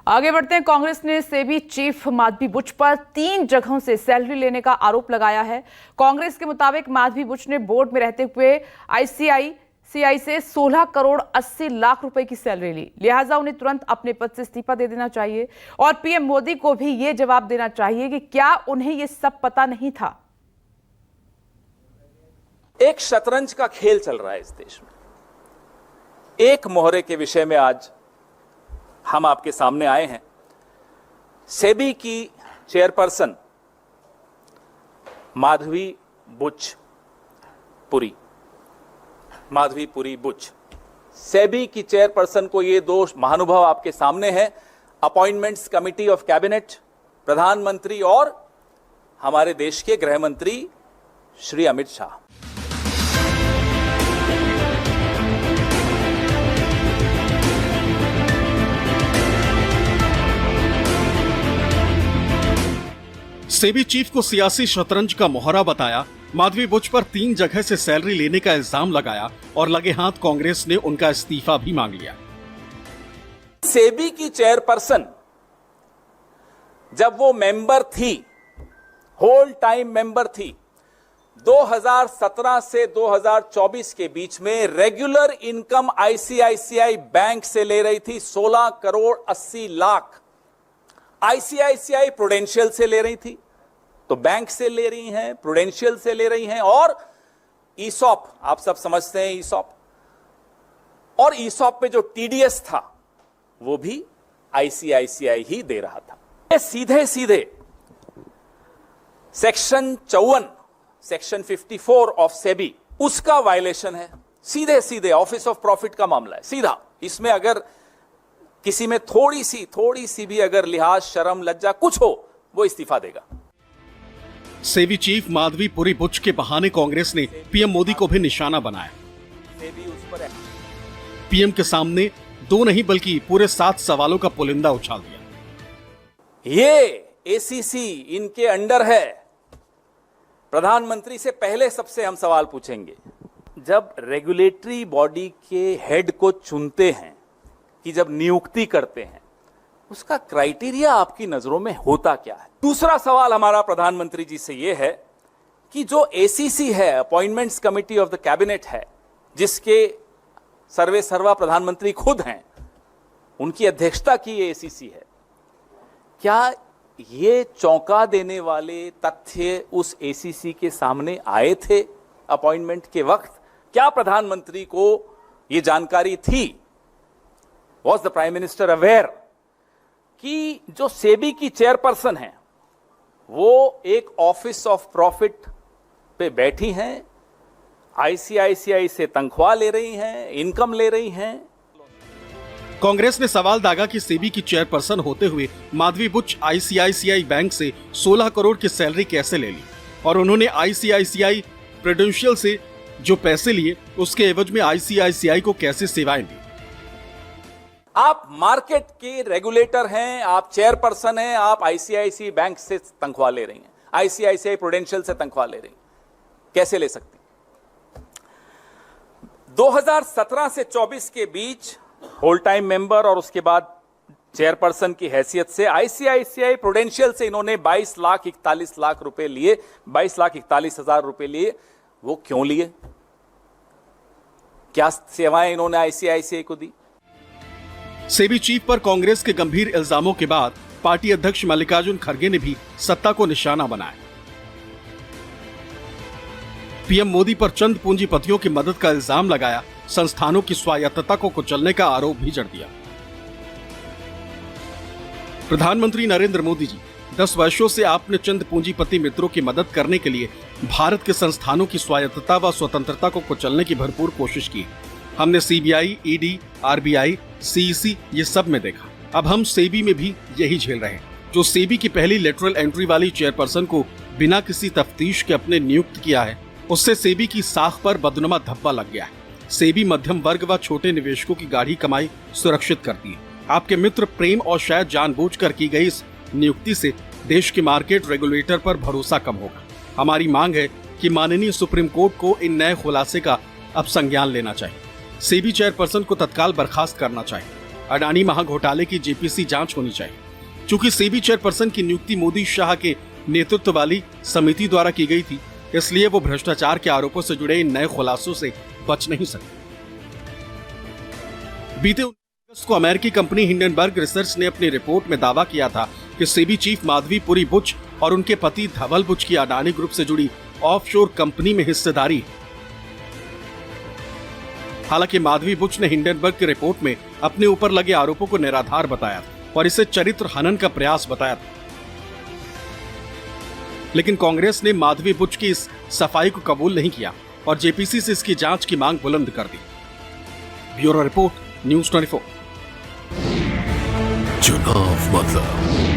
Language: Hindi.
आगे बढ़ते हैं। कांग्रेस ने सेबी चीफ माधवी बुच पर 3 जगहों से सैलरी लेने का आरोप लगाया है। कांग्रेस के मुताबिक माधवी बुच ने बोर्ड में रहते हुए आईसीआईसीआई से 16 करोड़ 80 लाख रुपए की सैलरी ली, लिहाजा उन्हें तुरंत अपने पद से इस्तीफा दे देना चाहिए और पीएम मोदी को भी यह जवाब देना चाहिए कि क्या उन्हें यह सब पता नहीं था। एक शतरंज का खेल चल रहा है इस देश में। एक मोहरे के विषय में आज हम आपके सामने आए हैं। सेबी की चेयरपर्सन माधवी पुरी बुच, सेबी की चेयरपर्सन को ये दोष महानुभाव आपके सामने है। अपॉइंटमेंट्स कमिटी ऑफ कैबिनेट, प्रधानमंत्री और हमारे देश के गृह मंत्री श्री अमित शाह। सेबी चीफ को सियासी शतरंज का मोहरा बताया, माधवी बुच पर 3 जगह से सैलरी लेने का इल्जाम लगाया और लगे हाथ कांग्रेस ने उनका इस्तीफा भी मांग लिया। सेबी की चेयरपर्सन जब वो मेंबर थी, होल टाइम मेंबर थी, 2017 से 2024 के बीच में रेगुलर इनकम आईसीआईसीआई बैंक से ले रही थी 16 करोड़ 80 लाख। आईसीआईसीआई प्रूडेंशियल से ले रही थी, तो बैंक से ले रही हैं, प्रूडेंशियल से ले रही हैं, और ईसॉप आप सब समझते हैं ईसॉप, और ईसॉप पे जो टीडीएस था वो भी आईसीआईसीआई ही दे रहा था। ये सीधे सीधे सेक्शन 54, सेक्शन 54 ऑफ सेबी, उसका वायलेशन है। सीधे सीधे ऑफिस ऑफ प्रॉफिट का मामला है सीधा। इसमें अगर किसी में थोड़ी सी भी अगर लिहाज, शर्म, लज्जा कुछ हो, वो इस्तीफा देगा। सेबी चीफ माधवी पुरी बुच के बहाने कांग्रेस ने पीएम मोदी को भी निशाना बनाया। सेबी उस पर पीएम के सामने 2 नहीं बल्कि पूरे 7 सवालों का पुलिंदा उछाल दिया। ये एसीसी इनके अंडर है। प्रधानमंत्री से पहले सबसे हम सवाल पूछेंगे, जब रेगुलेटरी बॉडी के हेड को चुनते हैं, कि जब नियुक्ति करते हैं, उसका क्राइटेरिया आपकी नजरों में होता क्या है? दूसरा सवाल हमारा प्रधानमंत्री जी से यह है कि जो एसीसी है, appointments committee of the cabinet है, जिसके सर्वे सर्वा प्रधानमंत्री खुद हैं, उनकी अध्यक्षता की ये एसीसी है, क्या ये चौंका देने वाले तथ्य उस एसीसी के सामने आए थे अपॉइंटमेंट के वक्त? क्या प्रधानमंत्री को ये जानकारी थी? Was the Prime Minister aware कि जो सेबी की चेयरपर्सन है वो एक ऑफिस ऑफ प्रॉफिट पे बैठी हैं, आईसीआईसीआई से तनख्वाह ले रही हैं, इनकम ले रही हैं? कांग्रेस ने सवाल दागा कि सेबी की चेयरपर्सन होते हुए माधवी बुच आईसीआईसीआई बैंक से 16 करोड़ की सैलरी कैसे ले ली, और उन्होंने आईसीआईसीआई प्रूडेंशियल से जो पैसे लिए उसके एवज में आईसीआईसीआई को कैसे सेवाएं दी। आप मार्केट के रेगुलेटर हैं, आप चेयरपर्सन हैं, आप आईसीआईसीआई बैंक से तनख्वाह ले रही हैं, आईसीआईसीआई प्रूडेंशियल से तनख्वाह ले रही हैं, कैसे ले सकती? 2017 से 24 के बीच होल टाइम मेंबर और उसके बाद चेयरपर्सन की हैसियत से आईसीआईसीआई प्रूडेंशियल से इन्होंने 22,41 लाख रुपए लिए, 22,41,000 रुपए लिए। वो क्यों लिए? क्या सेवाएं इन्होंने आईसीआईसीआई को दी? सेबी चीफ पर कांग्रेस के गंभीर इल्जामों के बाद पार्टी अध्यक्ष मल्लिकार्जुन खड़गे ने भी सत्ता को निशाना बनाया। पीएम मोदी पर चंद पूंजीपतियों की मदद का इल्जाम लगाया, संस्थानों की स्वायत्तता को कुचलने का आरोप भी जड़ दिया। प्रधानमंत्री नरेंद्र मोदी जी, 10 वर्षों से आपने चंद पूंजीपति मित्रों की मदद करने के लिए भारत के संस्थानों की स्वायत्तता व स्वतंत्रता को कुचलने की भरपूर कोशिश की। हमने सीबीआई, ईडी, आरबीआई, सीईसी ये सब में देखा। अब हम सेबी में भी यही झेल रहे हैं। जो सेबी की पहली लेटरल एंट्री वाली चेयरपर्सन को बिना किसी तफ्तीश के अपने नियुक्त किया है, उससे सेबी की साख पर बदनुमा धब्बा लग गया है। सेबी मध्यम वर्ग व छोटे निवेशकों की गाढ़ी कमाई सुरक्षित करती है। आपके मित्र प्रेम और शायद जानबूझकर की गई इस नियुक्ति से देश के मार्केट रेगुलेटर पर भरोसा कम होगा। हमारी मांग है कि माननीय सुप्रीम कोर्ट को इन नए खुलासे का अब संज्ञान लेना चाहिए। सेबी चेयरपर्सन को तत्काल बर्खास्त करना चाहिए। अडानी महाघोटाले की जेपीसी जांच होनी चाहिए। चूंकि सेबी चेयरपर्सन की नियुक्ति मोदी शाह के नेतृत्व वाली समिति द्वारा की गई थी, इसलिए वो भ्रष्टाचार के आरोपों से जुड़े इन नए खुलासों से बच नहीं सकते। बीते 19 अगस्त को अमेरिकी कंपनी हिंडनबर्ग रिसर्च ने अपनी रिपोर्ट में दावा किया था कि सेबी चीफ माधवीपुरी बुच और उनके पति धवल बुच की अडानी ग्रुप से जुड़ी ऑफशोर कंपनी में हिस्सेदारी है। हालांकि माधवी बुच ने हिंडनबर्ग की रिपोर्ट में अपने ऊपर लगे आरोपों को निराधार बताया और इसे चरित्र हनन का प्रयास बताया था। लेकिन कांग्रेस ने माधवी बुच की इस सफाई को कबूल नहीं किया और जेपीसी से इसकी जांच की मांग बुलंद कर दी। Bureau report, news 24। चुनाव मतलब